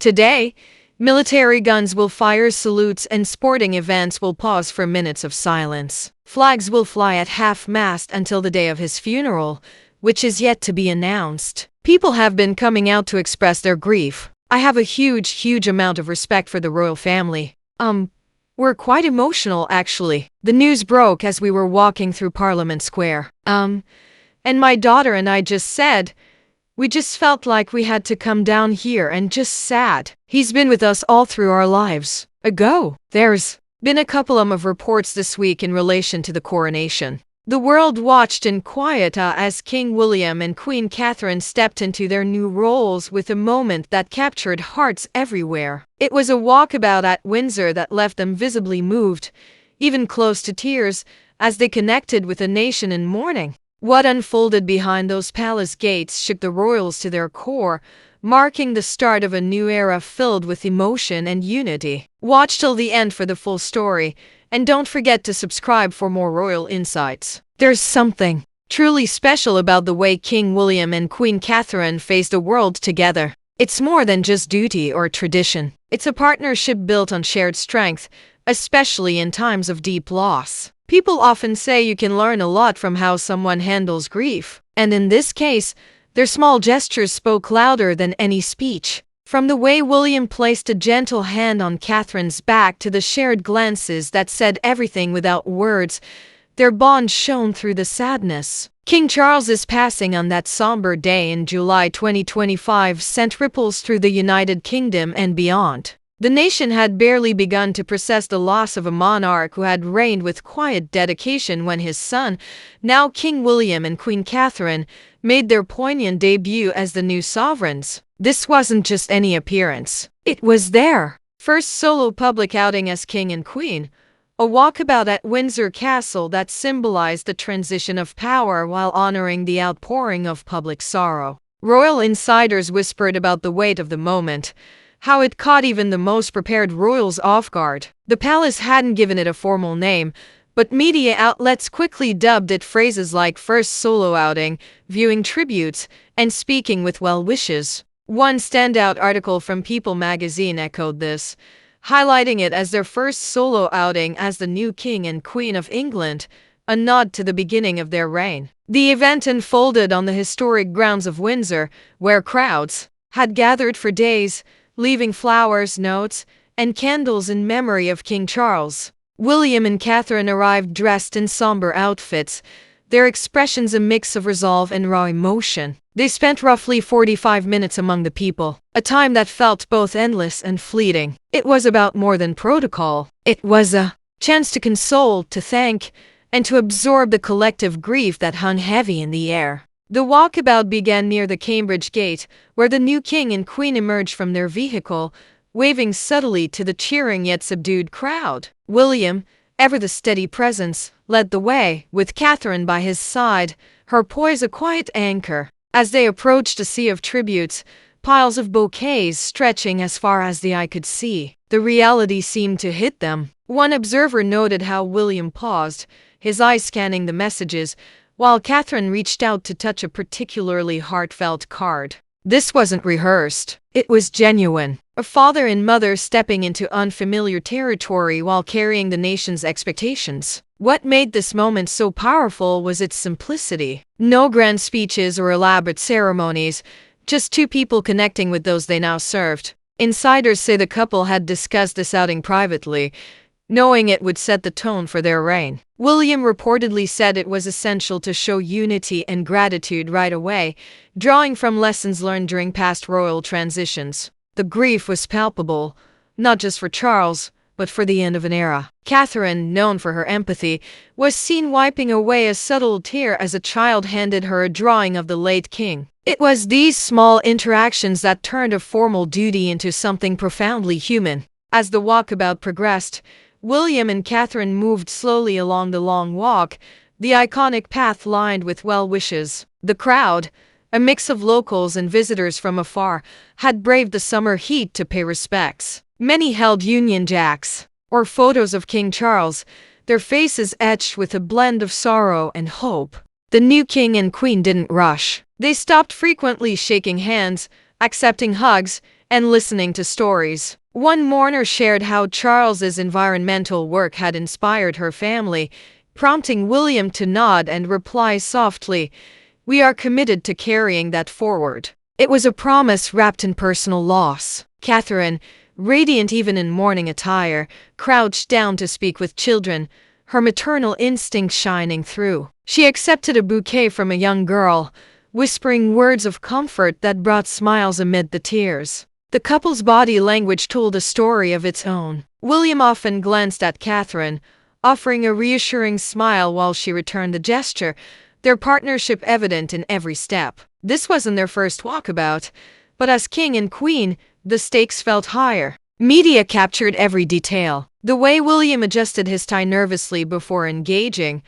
Today, military guns will fire salutes and sporting events will pause for minutes of silence. Flags will fly at half-mast until the day of his funeral, which is yet to be announced. People have been coming out to express their grief. I have a huge amount of respect for the royal family. We're quite emotional, actually. The news broke as we were walking through Parliament Square. And my daughter and I just said, we just felt like we had to come down here and just sad. He's been with us all through our lives. There's been a couple of reports this week in relation to the coronation. The world watched in quiet as King William and Queen Catherine stepped into their new roles with a moment that captured hearts everywhere. It was a walkabout at Windsor that left them visibly moved, even close to tears, as they connected with a nation in mourning. What unfolded behind those palace gates shook the royals to their core, marking the start of a new era filled with emotion and unity. Watch till the end for the full story, and don't forget to subscribe for more royal insights. There's something truly special about the way King William and Queen Catherine faced the world together. It's more than just duty or tradition. It's a partnership built on shared strength, especially in times of deep loss. People often say you can learn a lot from how someone handles grief, and in this case, their small gestures spoke louder than any speech. From the way William placed a gentle hand on Catherine's back to the shared glances that said everything without words, their bond shone through the sadness. King Charles's passing on that somber day in July 2025 sent ripples through the United Kingdom and beyond. The nation had barely begun to process the loss of a monarch who had reigned with quiet dedication when his son, now King William and Queen Catherine, made their poignant debut as the new sovereigns. This wasn't just any appearance. It was their first solo public outing as king and queen, a walkabout at Windsor Castle that symbolized the transition of power while honoring the outpouring of public sorrow. Royal insiders whispered about the weight of the moment, how it caught even the most prepared royals off guard. The palace hadn't given it a formal name, but media outlets quickly dubbed it phrases like first solo outing, viewing tributes, and speaking with well wishes. One standout article from People magazine echoed this, highlighting it as their first solo outing as the new King and Queen of England, a nod to the beginning of their reign. The event unfolded on the historic grounds of Windsor, where crowds had gathered for days, leaving flowers, notes, and candles in memory of King Charles. William and Catherine arrived dressed in somber outfits, their expressions a mix of resolve and raw emotion. They spent roughly 45 minutes among the people, a time that felt both endless and fleeting. It was about more than protocol. It was a chance to console, to thank, and to absorb the collective grief that hung heavy in the air. The walkabout began near the Cambridge Gate, where the new king and queen emerged from their vehicle, waving subtly to the cheering yet subdued crowd. William, ever the steady presence, led the way, with Catherine by his side, her poise a quiet anchor. As they approached a sea of tributes, piles of bouquets stretching as far as the eye could see, the reality seemed to hit them. One observer noted how William paused, his eyes scanning the messages, while Catherine reached out to touch a particularly heartfelt card. This wasn't rehearsed. It was genuine. A father and mother stepping into unfamiliar territory while carrying the nation's expectations. What made this moment so powerful was its simplicity. No grand speeches or elaborate ceremonies, just two people connecting with those they now served. Insiders say the couple had discussed this outing privately, knowing it would set the tone for their reign. William reportedly said it was essential to show unity and gratitude right away, drawing from lessons learned during past royal transitions. The grief was palpable, not just for Charles, but for the end of an era. Catherine, known for her empathy, was seen wiping away a subtle tear as a child handed her a drawing of the late king. It was these small interactions that turned a formal duty into something profoundly human. As the walkabout progressed, William and Catherine moved slowly along the long walk, the iconic path lined with well wishes. The crowd, a mix of locals and visitors from afar, had braved the summer heat to pay respects. Many held Union Jacks, or photos of King Charles, their faces etched with a blend of sorrow and hope. The new king and queen didn't rush. They stopped frequently, shaking hands, accepting hugs, and listening to stories. One mourner shared how Charles's environmental work had inspired her family, prompting William to nod and reply softly, "We are committed to carrying that forward." It was a promise wrapped in personal loss. Catherine, radiant even in mourning attire, crouched down to speak with children, her maternal instinct shining through. She accepted a bouquet from a young girl, whispering words of comfort that brought smiles amid the tears. The couple's body language told a story of its own. William often glanced at Catherine, offering a reassuring smile while she returned the gesture, their partnership evident in every step. This wasn't their first walkabout, but as king and queen, the stakes felt higher. Media captured every detail. The way William adjusted his tie nervously before engaging,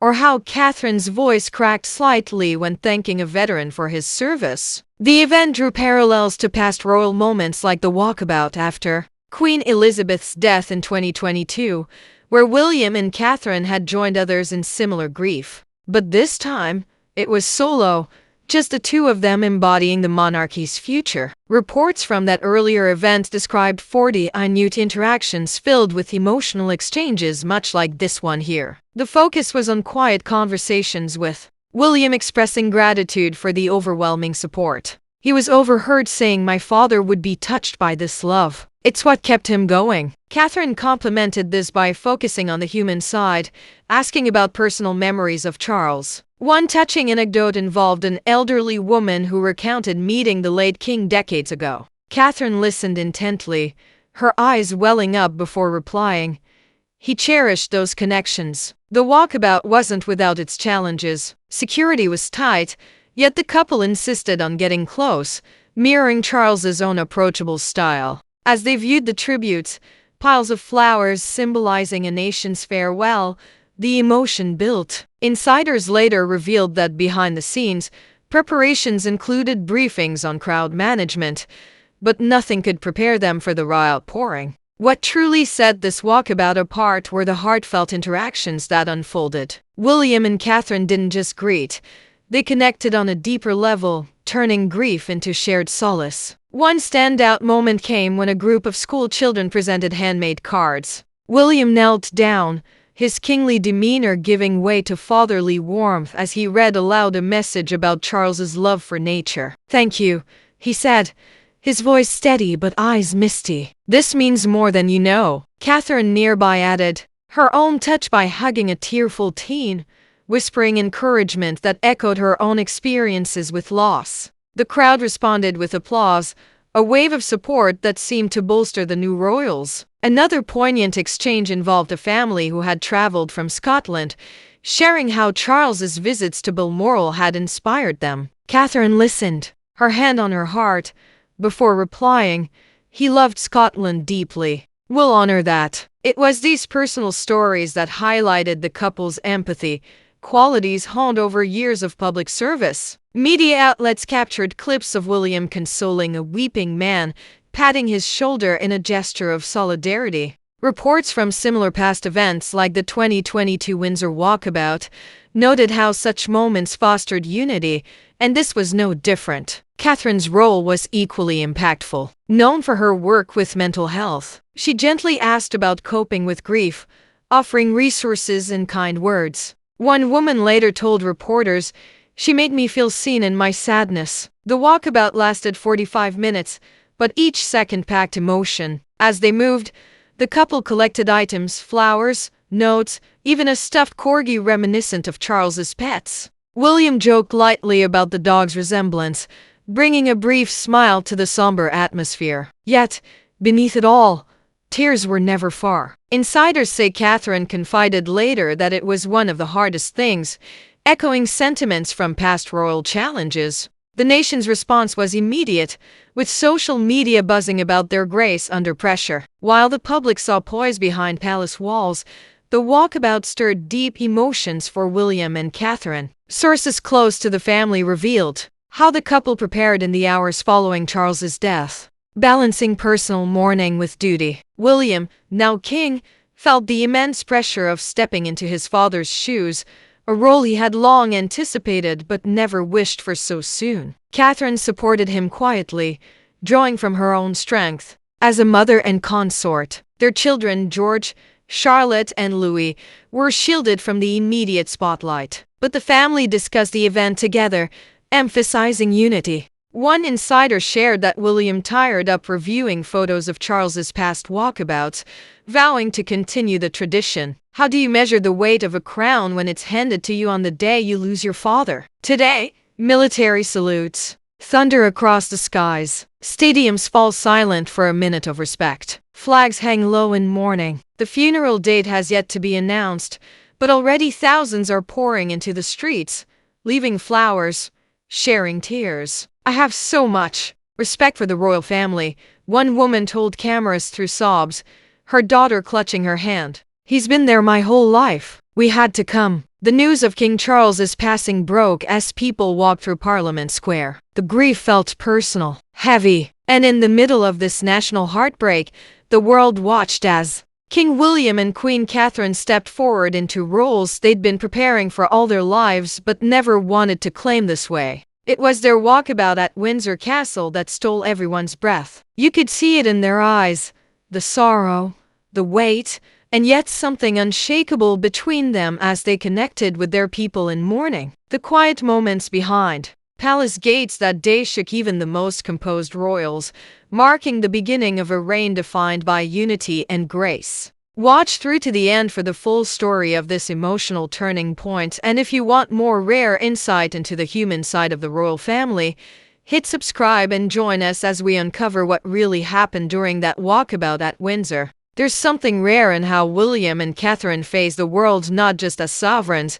or how Catherine's voice cracked slightly when thanking a veteran for his service. The event drew parallels to past royal moments like the walkabout after Queen Elizabeth's death in 2022, where William and Catherine had joined others in similar grief. But this time, it was solo, just the two of them embodying the monarchy's future. Reports from that earlier event described 40 minute interactions filled with emotional exchanges much like this one here. The focus was on quiet conversations with William expressing gratitude for the overwhelming support. He was overheard saying, "My father would be touched by this love. It's what kept him going." Catherine complimented this by focusing on the human side, asking about personal memories of Charles. One touching anecdote involved an elderly woman who recounted meeting the late king decades ago. Catherine listened intently, her eyes welling up before replying. He cherished those connections. The walkabout wasn't without its challenges. Security was tight, yet the couple insisted on getting close, mirroring Charles's own approachable style. As they viewed the tributes, piles of flowers symbolizing a nation's farewell, the emotion built. Insiders later revealed that behind the scenes, preparations included briefings on crowd management, but nothing could prepare them for the raw outpouring. What truly set this walkabout apart were the heartfelt interactions that unfolded. William and Catherine didn't just greet, they connected on a deeper level, turning grief into shared solace. One standout moment came when a group of school children presented handmade cards. William knelt down, his kingly demeanor giving way to fatherly warmth as he read aloud a message about Charles's love for nature. "Thank you," he said, his voice steady but eyes misty. "This means more than you know." Catherine nearby added, her own touch by hugging a tearful teen, whispering encouragement that echoed her own experiences with loss. The crowd responded with applause, a wave of support that seemed to bolster the new royals. Another poignant exchange involved a family who had traveled from Scotland, sharing how Charles's visits to Balmoral had inspired them. Catherine listened, her hand on her heart, before replying, "He loved Scotland deeply. We'll honor that." It was these personal stories that highlighted the couple's empathy, qualities honed over years of public service. Media outlets captured clips of William consoling a weeping man, patting his shoulder in a gesture of solidarity. Reports from similar past events like the 2022 Windsor walkabout noted how such moments fostered unity, and this was no different. Catherine's role was equally impactful. Known for her work with mental health, she gently asked about coping with grief, offering resources and kind words. One woman later told reporters, "She made me feel seen in my sadness." The walkabout lasted 45 minutes, but each second packed emotion. As they moved, the couple collected items, flowers, notes, even a stuffed corgi reminiscent of Charles's pets. William joked lightly about the dog's resemblance, bringing a brief smile to the somber atmosphere. Yet, beneath it all, tears were never far. Insiders say Catherine confided later that it was one of the hardest things, echoing sentiments from past royal challenges. The nation's response was immediate, with social media buzzing about their grace under pressure. While the public saw poise behind palace walls, the walkabout stirred deep emotions for William and Catherine. Sources close to the family revealed how the couple prepared in the hours following Charles's death, balancing personal mourning with duty. William, now king, felt the immense pressure of stepping into his father's shoes, a role he had long anticipated but never wished for so soon. Catherine supported him quietly, drawing from her own strength. As a mother and consort, their children, George, Charlotte, and Louis, were shielded from the immediate spotlight. But the family discussed the event together, emphasizing unity. One insider shared that William tired up reviewing photos of Charles's past walkabouts, vowing to continue the tradition. How do you measure the weight of a crown when it's handed to you on the day you lose your father? Today, military salutes thunder across the skies. Stadiums fall silent for a minute of respect. Flags hang low in mourning. The funeral date has yet to be announced, but already thousands are pouring into the streets, leaving flowers, sharing tears. I have so much respect for the royal family, one woman told cameras through sobs, her daughter clutching her hand. He's been there my whole life. We had to come. The news of King Charles's passing broke as people walked through Parliament Square. The grief felt personal, heavy, and in the middle of this national heartbreak, the world watched as King William and Queen Catherine stepped forward into roles they'd been preparing for all their lives but never wanted to claim this way. It was their walkabout at Windsor Castle that stole everyone's breath. You could see it in their eyes, the sorrow, the weight, and yet something unshakable between them as they connected with their people in mourning. The quiet moments behind palace gates that day shook even the most composed royals, marking the beginning of a reign defined by unity and grace. Watch through to the end for the full story of this emotional turning point, and if you want more rare insight into the human side of the royal family, hit subscribe and join us as we uncover what really happened during that walkabout at Windsor. There's something rare in how William and Catherine face the world not just as sovereigns,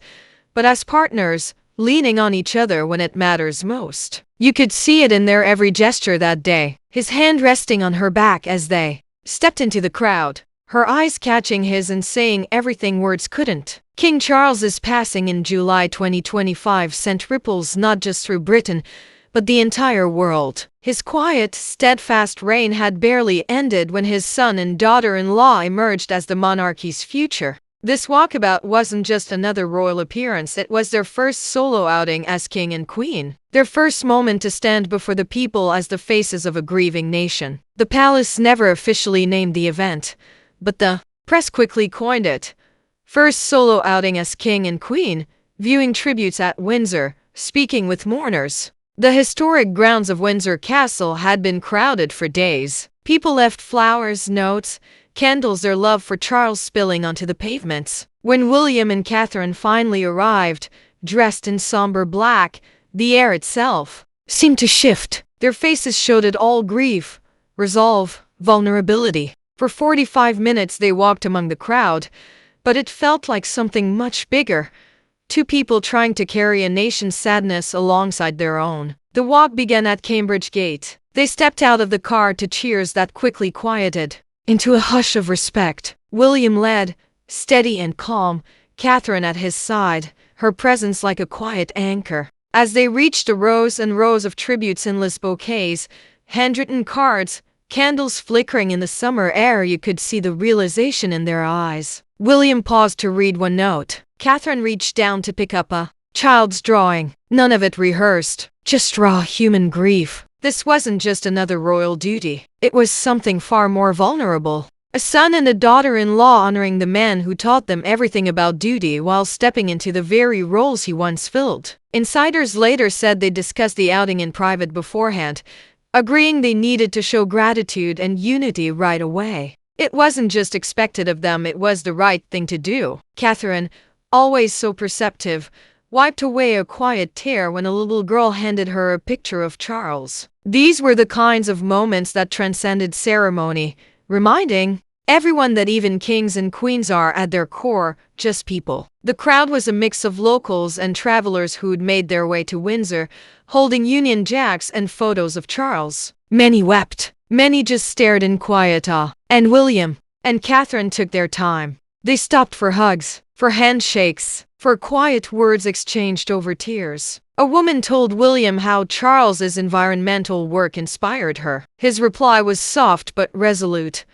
but as partners, leaning on each other when it matters most. You could see it in their every gesture that day, his hand resting on her back as they stepped into the crowd, her eyes catching his and saying everything words couldn't. King Charles's passing in July 2025 sent ripples not just through Britain, but the entire world. His quiet, steadfast reign had barely ended when his son and daughter-in-law emerged as the monarchy's future. This walkabout wasn't just another royal appearance, it was their first solo outing as king and queen. Their first moment to stand before the people as the faces of a grieving nation. The palace never officially named the event, but the press quickly coined it. First solo outing as king and queen, viewing tributes at Windsor, speaking with mourners. The historic grounds of Windsor Castle had been crowded for days. People left flowers, notes, candles, their love for Charles spilling onto the pavements. When William and Catherine finally arrived, dressed in somber black, the air itself seemed to shift. Their faces showed it all: grief, resolve, vulnerability. For 45 minutes they walked among the crowd, but it felt like something much bigger. Two people trying to carry a nation's sadness alongside their own. The walk began at Cambridge Gate. They stepped out of the car to cheers that quickly quieted into a hush of respect. William led, steady and calm, Catherine at his side, her presence like a quiet anchor. As they reached the rows and rows of tributes, endless bouquets, handwritten cards, candles flickering in the summer air, you could see the realization in their eyes. William paused to read one note. Catherine reached down to pick up a child's drawing. None of it rehearsed, just raw human grief. This wasn't just another royal duty. It was something far more vulnerable. A son and a daughter-in-law honoring the man who taught them everything about duty while stepping into the very roles he once filled. Insiders later said they discussed the outing in private beforehand, agreeing they needed to show gratitude and unity right away. It wasn't just expected of them, it was the right thing to do. Catherine, always so perceptive, wiped away a quiet tear when a little girl handed her a picture of Charles. These were the kinds of moments that transcended ceremony, reminding everyone that even kings and queens are, at their core, just people. The crowd was a mix of locals and travelers who'd made their way to Windsor, holding Union Jacks and photos of Charles. Many wept. Many just stared in quiet awe. And William and Catherine took their time. They stopped for hugs, for handshakes, for quiet words exchanged over tears. A woman told William how Charles's environmental work inspired her. His reply was soft but resolute.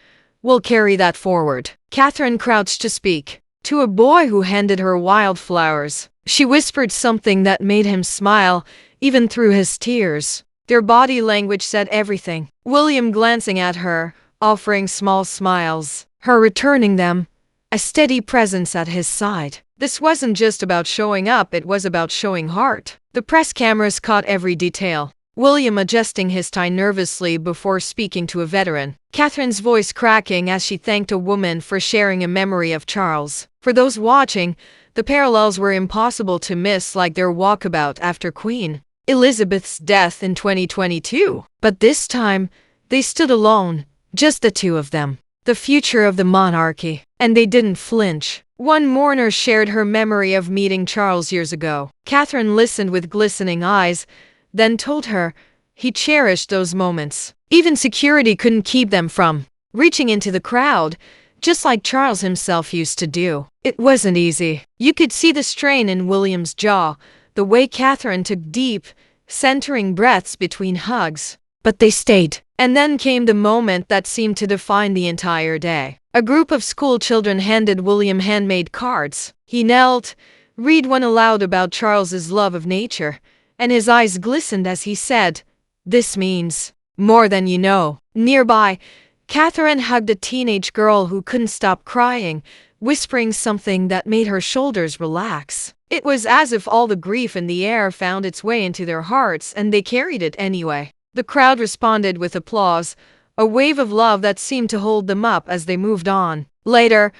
"We'll carry that forward." Catherine crouched to speak. To a boy who handed her wildflowers, she whispered something that made him smile, even through his tears. Their body language said everything. William glancing at her, offering small smiles, her returning them, a steady presence at his side. This wasn't just about showing up, it was about showing heart. The press cameras caught every detail. William adjusting his tie nervously before speaking to a veteran. Catherine's voice cracking as she thanked a woman for sharing a memory of Charles. For those watching, the parallels were impossible to miss, like their walkabout after Queen Elizabeth's death in 2022. But this time, they stood alone, just the two of them. The future of the monarchy. And they didn't flinch. One mourner shared her memory of meeting Charles years ago. Catherine listened with glistening eyes, then told her he cherished those moments. Even security couldn't keep them from reaching into the crowd, just like Charles himself used to do. It wasn't easy. You could see the strain in William's jaw, the way Catherine took deep, centering breaths between hugs. But they stayed. And then came the moment that seemed to define the entire day. A group of school children handed William handmade cards. He knelt, read one aloud about Charles's love of nature, and his eyes glistened as he said, "This means more than you know." Nearby, Catherine hugged a teenage girl who couldn't stop crying, whispering something that made her shoulders relax. It was as if all the grief in the air found its way into their hearts, and they carried it anyway. The crowd responded with applause, a wave of love that seemed to hold them up as they moved on. Later,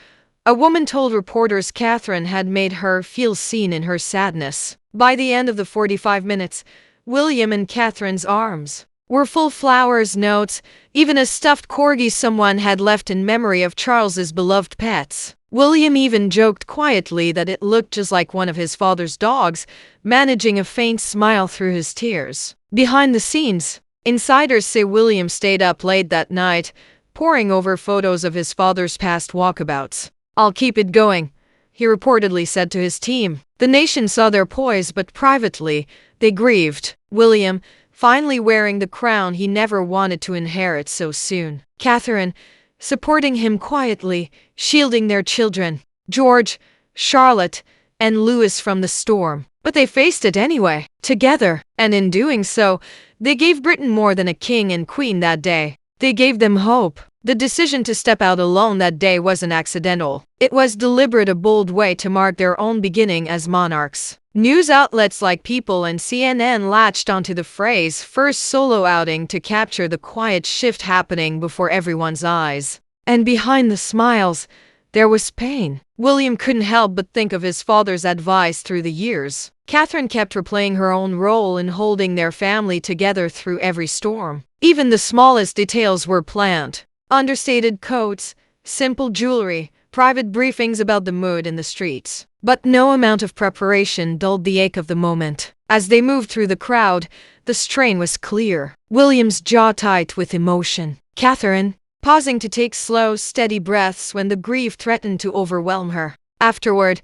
a woman told reporters Catherine had made her feel seen in her sadness. By the end of the 45 minutes, William and Catherine's arms were full of flowers, notes, even a stuffed corgi someone had left in memory of Charles's beloved pets. William even joked quietly that it looked just like one of his father's dogs, managing a faint smile through his tears. Behind the scenes, insiders say William stayed up late that night, poring over photos of his father's past walkabouts. "I'll keep it going," he reportedly said to his team. The nation saw their poise, but privately, they grieved. William, finally wearing the crown he never wanted to inherit so soon. Catherine, supporting him quietly, shielding their children, George, Charlotte, and Louis from the storm. But they faced it anyway, together, and in doing so, they gave Britain more than a king and queen that day. They gave them hope. The decision to step out alone that day wasn't accidental. It was deliberate, a bold way to mark their own beginning as monarchs. News outlets like People and CNN latched onto the phrase "first solo outing" to capture the quiet shift happening before everyone's eyes. And behind the smiles, there was pain. William couldn't help but think of his father's advice through the years. Catherine kept replaying her own role in holding their family together through every storm. Even the smallest details were planned. Understated coats, simple jewelry, private briefings about the mood in the streets. But no amount of preparation dulled the ache of the moment. As they moved through the crowd, the strain was clear. William's jaw tight with emotion. Catherine, pausing to take slow, steady breaths when the grief threatened to overwhelm her. Afterward,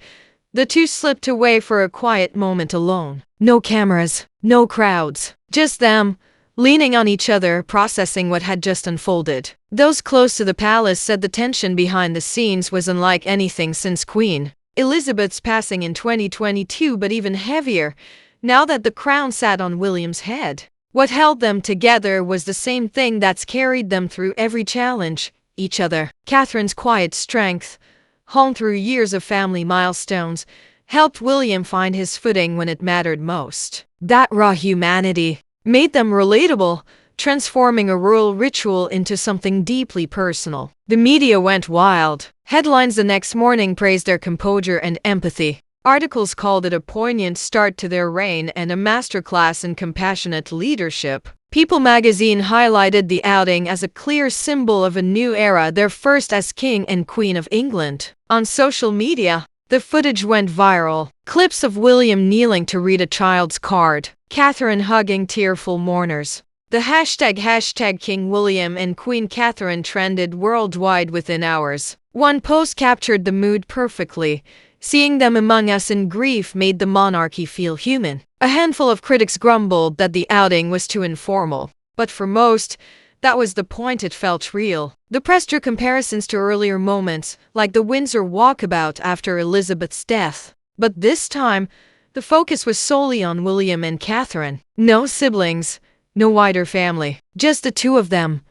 the two slipped away for a quiet moment alone. No cameras, no crowds, just them, leaning on each other, processing what had just unfolded. Those close to the palace said the tension behind the scenes was unlike anything since Queen Elizabeth's passing in 2022, but even heavier, now that the crown sat on William's head. What held them together was the same thing that's carried them through every challenge: each other. Catherine's quiet strength, honed through years of family milestones, helped William find his footing when it mattered most. That raw humanity made them relatable, transforming a royal ritual into something deeply personal. The media went wild. Headlines the next morning praised their composure and empathy. Articles called it a poignant start to their reign and a masterclass in compassionate leadership. People magazine highlighted the outing as a clear symbol of a new era, their first as King and Queen of England. On social media, the footage went viral. Clips of William kneeling to read a child's card, Catherine hugging tearful mourners. The hashtag King William and Queen Catherine trended worldwide within hours. One post captured the mood perfectly. Seeing them among us in grief made the monarchy feel human. A handful of critics grumbled that the outing was too informal. But for most, that was the point, it felt real. The press drew comparisons to earlier moments, like the Windsor walkabout after Elizabeth's death. But this time, the focus was solely on William and Catherine. No siblings, No wider family, just the two of them,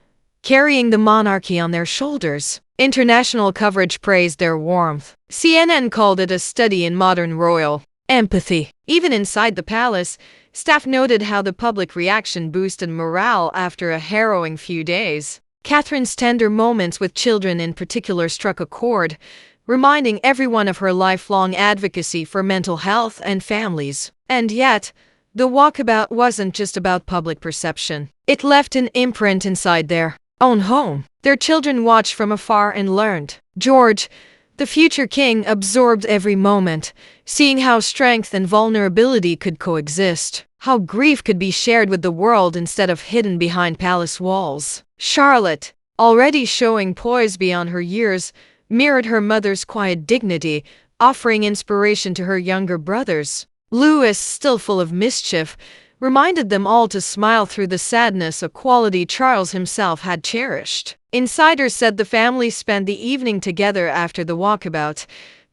carrying the monarchy on their shoulders. International coverage praised their warmth. CNN called it a study in modern royal empathy. Even inside the palace, staff noted how the public reaction boosted morale after a harrowing few days. Catherine's tender moments with children in particular struck a chord, reminding everyone of her lifelong advocacy for mental health and families. And yet, the walkabout wasn't just about public perception. It left an imprint inside their own home. Their children watched from afar and learned. George, the future king, absorbed every moment, seeing how strength and vulnerability could coexist, how grief could be shared with the world instead of hidden behind palace walls. Charlotte, already showing poise beyond her years, mirrored her mother's quiet dignity, offering inspiration to her younger brothers. Louis, still full of mischief, reminded them all to smile through the sadness, a quality Charles himself had cherished. Insiders said the family spent the evening together after the walkabout,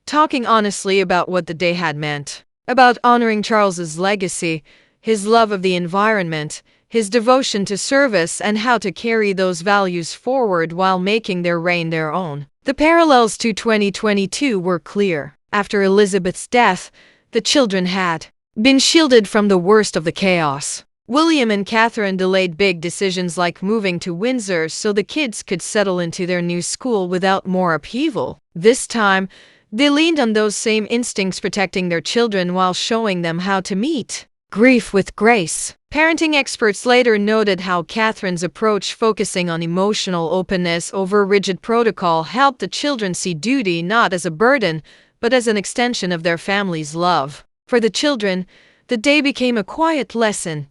talking honestly about what the day had meant, about honoring Charles's legacy, his love of the environment, his devotion to service, and how to carry those values forward while making their reign their own. The parallels to 2022 were clear. After Elizabeth's death, the children had been shielded from the worst of the chaos. William and Catherine delayed big decisions like moving to Windsor so the kids could settle into their new school without more upheaval. This time, they leaned on those same instincts, protecting their children while showing them how to meet grief with grace. Parenting experts later noted how Catherine's approach, focusing on emotional openness over rigid protocol, helped the children see duty not as a burden, but as an extension of their family's love. For the children, the day became a quiet lesson.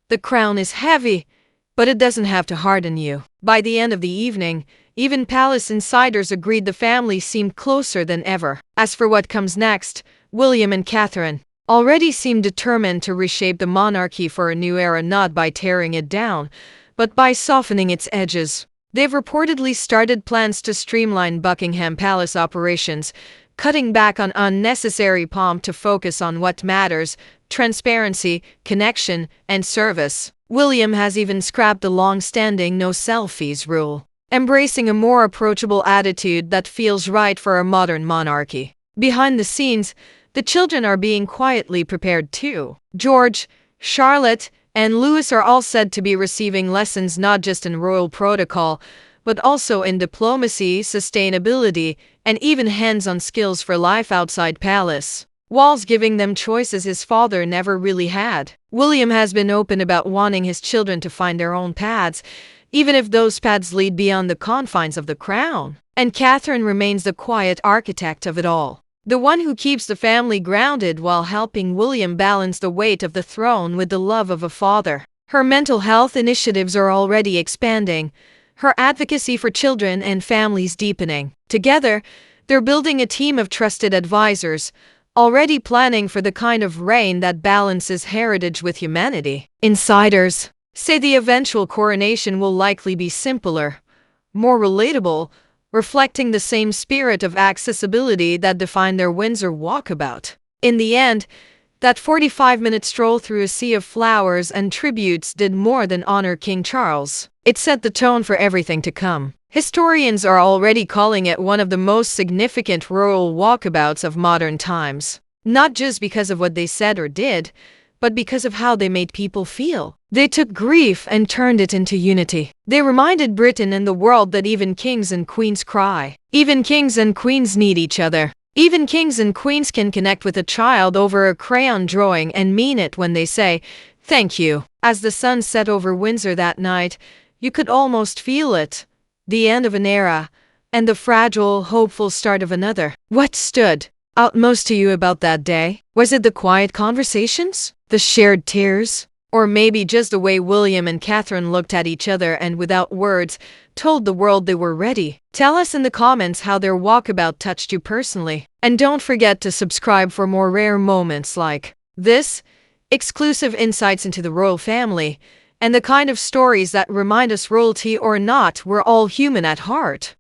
The crown is heavy, but it doesn't have to harden you. By the end of the evening, even palace insiders agreed the family seemed closer than ever. As for what comes next, William and Catherine already seemed determined to reshape the monarchy for a new era, not by tearing it down, but by softening its edges. They've reportedly started plans to streamline Buckingham Palace operations, cutting back on unnecessary pomp to focus on what matters: transparency, connection, and service. William has even scrapped the long-standing no selfies rule, embracing a more approachable attitude that feels right for a modern monarchy. Behind the scenes, the children are being quietly prepared too. George, Charlotte, and Louis are all said to be receiving lessons not just in royal protocol, but also in diplomacy, sustainability, and even hands-on skills for life outside palace. Whilst giving them choices his father never really had. William has been open about wanting his children to find their own paths, even if those paths lead beyond the confines of the crown. And Catherine remains the quiet architect of it all, the one who keeps the family grounded while helping William balance the weight of the throne with the love of a father. Her mental health initiatives are already expanding, her advocacy for children and families deepening. Together, they're building a team of trusted advisors, already planning for the kind of reign that balances heritage with humanity. Insiders say the eventual coronation will likely be simpler, more relatable, reflecting the same spirit of accessibility that defined their Windsor walkabout. In the end, that 45-minute stroll through a sea of flowers and tributes did more than honor King Charles. It set the tone for everything to come. Historians are already calling it one of the most significant royal walkabouts of modern times, not just because of what they said or did, but because of how they made people feel. They took grief and turned it into unity. They reminded Britain and the world that even kings and queens cry. Even kings and queens need each other. Even kings and queens can connect with a child over a crayon drawing and mean it when they say, "Thank you." As the sun set over Windsor that night, you could almost feel it. The end of an era, and the fragile, hopeful start of another. What stood out most to you about that day? Was it the quiet conversations? The shared tears? Or maybe just the way William and Catherine looked at each other and without words, told the world they were ready? Tell us in the comments how their walkabout touched you personally. And don't forget to subscribe for more rare moments like this, exclusive insights into the royal family, and the kind of stories that remind us, royalty or not, we're all human at heart.